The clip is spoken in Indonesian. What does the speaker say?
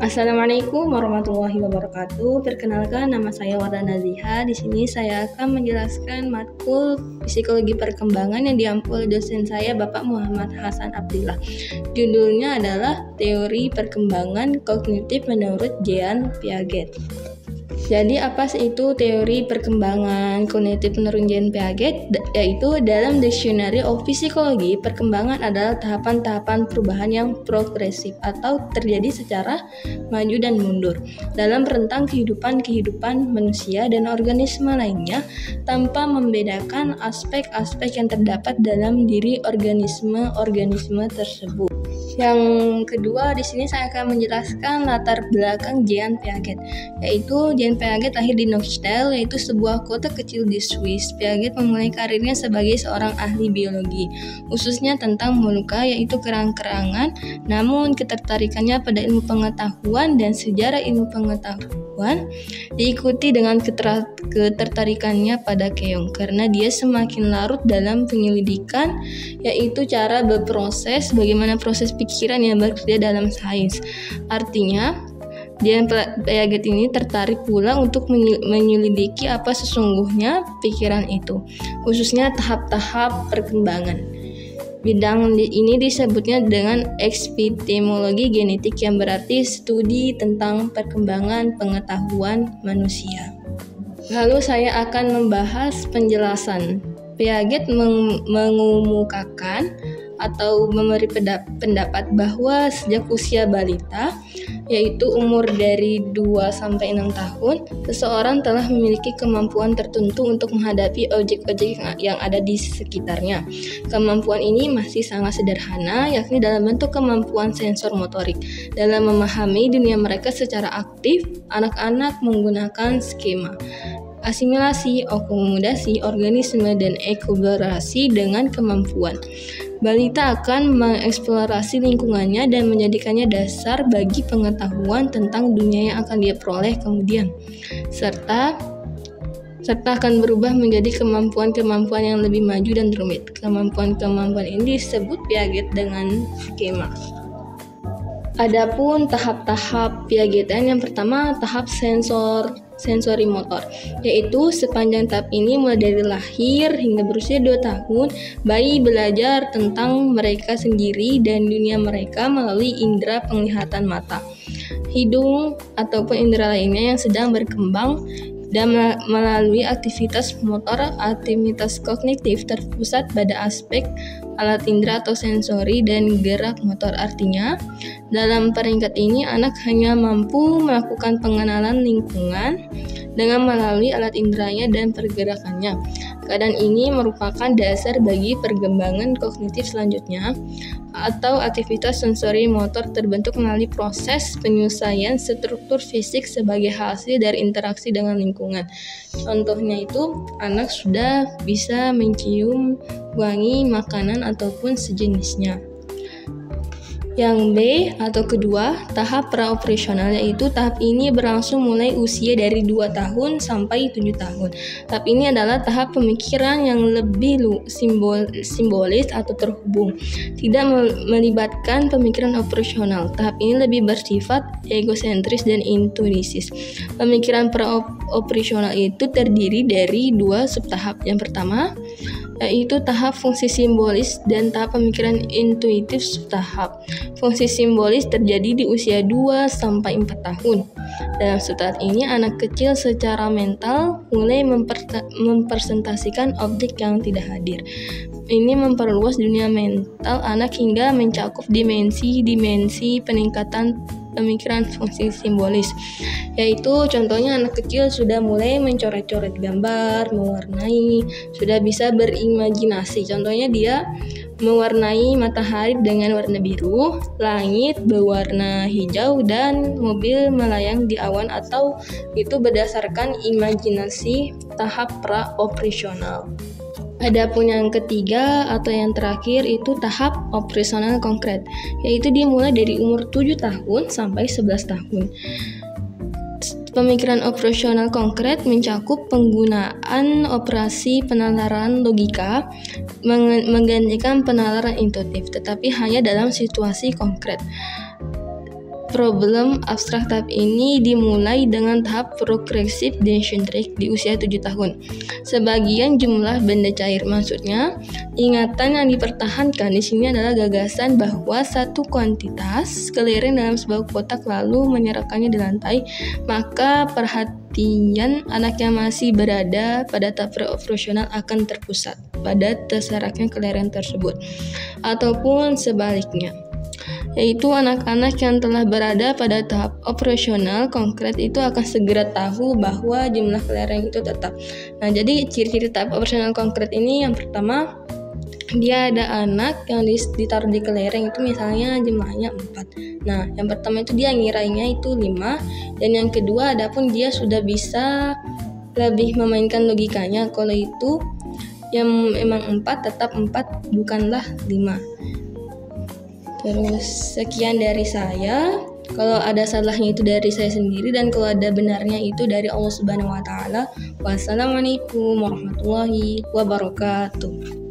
Assalamualaikum warahmatullahi wabarakatuh. Perkenalkan, nama saya Wardana Ziha. Di sini saya akan menjelaskan matkul psikologi perkembangan yang diampu oleh dosen saya, Bapak Muhammad Hasan Abdillah. Judulnya adalah Teori Perkembangan Kognitif menurut Jean Piaget. Jadi apa sih itu teori perkembangan kognitif menurut Jean Piaget? Yaitu dalam Dictionary of Psychology, perkembangan adalah tahapan-tahapan perubahan yang progresif atau terjadi secara maju dan mundur dalam rentang kehidupan manusia dan organisme lainnya tanpa membedakan aspek-aspek yang terdapat dalam diri organisme tersebut. Yang kedua, di sini saya akan menjelaskan latar belakang Jean Piaget, yaitu Jean Piaget lahir di Neuchâtel, yaitu sebuah kota kecil di Swiss. Piaget memulai karirnya sebagai seorang ahli biologi, khususnya tentang moluka, yaitu kerang-kerangan. Namun ketertarikannya pada ilmu pengetahuan dan sejarah ilmu pengetahuan diikuti dengan ketertarikannya pada keong, karena dia semakin larut dalam penyelidikan, yaitu cara berproses, bagaimana proses pikiran yang bekerja dalam sains. Artinya, Jean Piaget ini tertarik pula untuk menyelidiki apa sesungguhnya pikiran itu, khususnya tahap-tahap perkembangan. Bidang ini disebutnya dengan epistemologi genetik, yang berarti studi tentang perkembangan pengetahuan manusia. Lalu saya akan membahas penjelasan. Piaget mengemukakan atau memberi pendapat bahwa sejak usia balita, yaitu umur dari 2-6 tahun, seseorang telah memiliki kemampuan tertentu untuk menghadapi objek-objek yang ada di sekitarnya. Kemampuan ini masih sangat sederhana, yakni dalam bentuk kemampuan sensor motorik. Dalam memahami dunia mereka secara aktif, anak-anak menggunakan skema asimilasi, akomodasi, organisme, dan ekoloborasi dengan kemampuan. Balita akan mengeksplorasi lingkungannya dan menjadikannya dasar bagi pengetahuan tentang dunia yang akan dia peroleh kemudian, serta akan berubah menjadi kemampuan-kemampuan yang lebih maju dan rumit. Kemampuan-kemampuan ini disebut Piaget dengan skema. Adapun tahap-tahap Piagetian, yang pertama tahap sensori motor, yaitu sepanjang tahap ini mulai dari lahir hingga berusia 2 tahun, bayi belajar tentang mereka sendiri dan dunia mereka melalui indera penglihatan mata, hidung, ataupun indera lainnya yang sedang berkembang, dan melalui aktivitas motor. Aktivitas kognitif terpusat pada aspek alat indera atau sensori dan gerak motor. Artinya, dalam peringkat ini anak hanya mampu melakukan pengenalan lingkungan dengan melalui alat inderanya dan pergerakannya. Keadaan ini merupakan dasar bagi perkembangan kognitif selanjutnya, atau aktivitas sensori motor terbentuk melalui proses penyelesaian struktur fisik sebagai hasil dari interaksi dengan lingkungan. Contohnya itu, anak sudah bisa mencium wangi makanan ataupun sejenisnya. Yang B atau kedua, tahap praoperasional, yaitu tahap ini berlangsung mulai usia dari 2 tahun sampai 7 tahun. Tahap ini adalah tahap pemikiran yang lebih simbolis atau terhubung, tidak melibatkan pemikiran operasional. Tahap ini lebih bersifat egosentris dan intuitif. Pemikiran praoperasional itu terdiri dari 2 subtahap. Yang pertama, yaitu tahap fungsi simbolis dan tahap pemikiran intuitif subtahap. Fungsi simbolis terjadi di usia 2-4 tahun. Dalam subtahap ini, anak kecil secara mental mulai mempresentasikan objek yang tidak hadir. Ini memperluas dunia mental anak hingga mencakup dimensi peningkatan pemikiran fungsi simbolis, yaitu contohnya anak kecil sudah mulai mencoret-coret gambar, mewarnai, sudah bisa berimajinasi. Contohnya dia mewarnai matahari dengan warna biru, langit berwarna hijau, dan mobil melayang di awan, atau itu berdasarkan imajinasi tahap pra-operasional. Adapun yang ketiga atau yang terakhir itu tahap operasional konkret, yaitu dia mulai dari umur 7 tahun sampai 11 tahun. Pemikiran operasional konkret mencakup penggunaan operasi penalaran logika menggantikan penalaran intuitif, tetapi hanya dalam situasi konkret. problem abstrak tahap ini dimulai dengan tahap progressive decentric di usia 7 tahun. Sebagian jumlah benda cair, maksudnya ingatan yang dipertahankan di sini adalah gagasan bahwa satu kuantitas kelereng dalam sebuah kotak lalu menyerapkannya di lantai, maka perhatian anak yang masih berada pada tahap operasional akan terpusat pada terseraknya kelereng tersebut, ataupun sebaliknya, yaitu anak-anak yang telah berada pada tahap operasional konkret itu akan segera tahu bahwa jumlah kelereng itu tetap. Nah, jadi ciri-ciri tahap operasional konkret ini yang pertama, dia ada anak yang ditaruh di kelereng itu misalnya jumlahnya 4. Nah, yang pertama itu dia ngirainya itu 5, dan yang kedua adapun dia sudah bisa lebih memainkan logikanya kalau itu yang memang 4 tetap 4 bukanlah 5. Terus sekian dari saya. Kalau ada salahnya itu dari saya sendiri, dan kalau ada benarnya itu dari Allah Subhanahu wa taala. Wassalamualaikum warahmatullahi wabarakatuh.